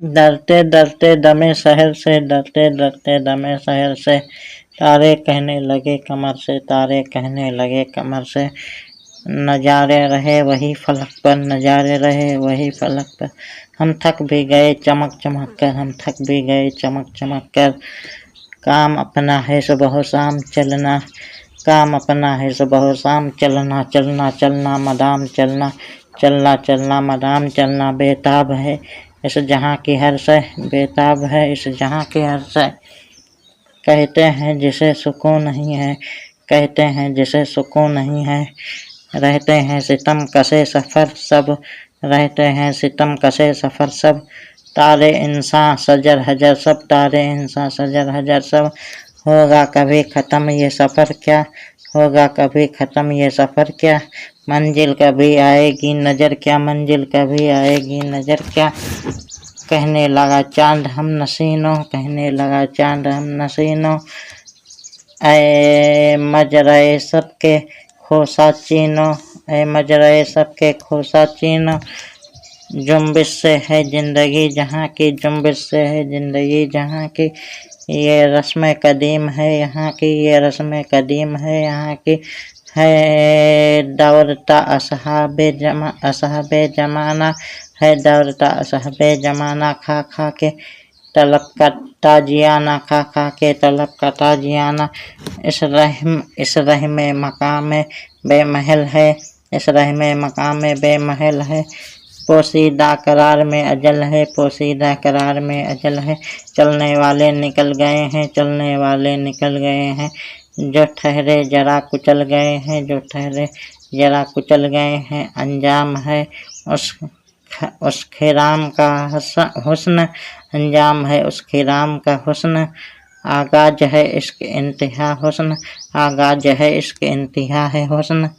डरते डरते दमे शहर से, डरते डरते दमे शहर से, तारे कहने लगे कमर से, तारे कहने लगे कमर से, नजारे रहे वही फलक पर, नजारे रहे वही फलक पर। हम थक भी गए चमक चमक कर, हम थक भी गए चमक चमक कर। काम अपना है सुबह शाम चलना, काम अपना है सुबह शाम चलना, चलना चलना मदाम चलना, चलना चलना मदाम चलना। बेताब है इस जहाँ की हर शय, बेताब है इस जहाँ की हर शय। कहते हैं जिसे सुकून नहीं है, कहते हैं जिसे सुकून नहीं है। रहते हैं सितम कसे सफ़र सब, रहते हैं सितम कसे सफ़र सब। तारे इंसान सजर हजर सब, तारे इंसान सजर हजर सब। होगा कभी ख़त्म ये सफ़र क्या, होगा कभी ख़त्म ये सफ़र क्या। मंजिल कभी आएगी नज़र क्या, मंजिल कभी आएगी नज़र क्या। कहने लगा चाँद हम नसीनों, कहने लगा चाँद हम नसीनों। ऐ मजरे सबके खोसा चीनो, ऐ मजरे सबके खोसा चीनो। जुम्बिश से है ज़िंदगी जहाँ की, जुम्बिश से है ज़िंदगी जहाँ की। ये रस्म कदीम है यहाँ की, ये रस्म कदीम है यहाँ की। है दौरता असहाबे जमाना, है दौरता असहाबे जमाना। खा खा के तलब का ताजियाना, खा खा के तलब का ताजियाना। इस रहम मकाम बेमहल है, इस रहम मकाम बेमहल है। पोशीदा करार में अजल है, पोशीदा करार में अजल है। चलने वाले निकल गए हैं, चलने वाले निकल गए हैं। जो ठहरे जरा कुचल गए हैं, जो ठहरे जरा कुचल गए हैं। अंजाम है उस खिराम का हुस्न, अंजाम है उस खिराम का हुस्न। आगाज है इश्क इंतहा हुस्न, आगाज है इश्क इंतहा है हुस्न।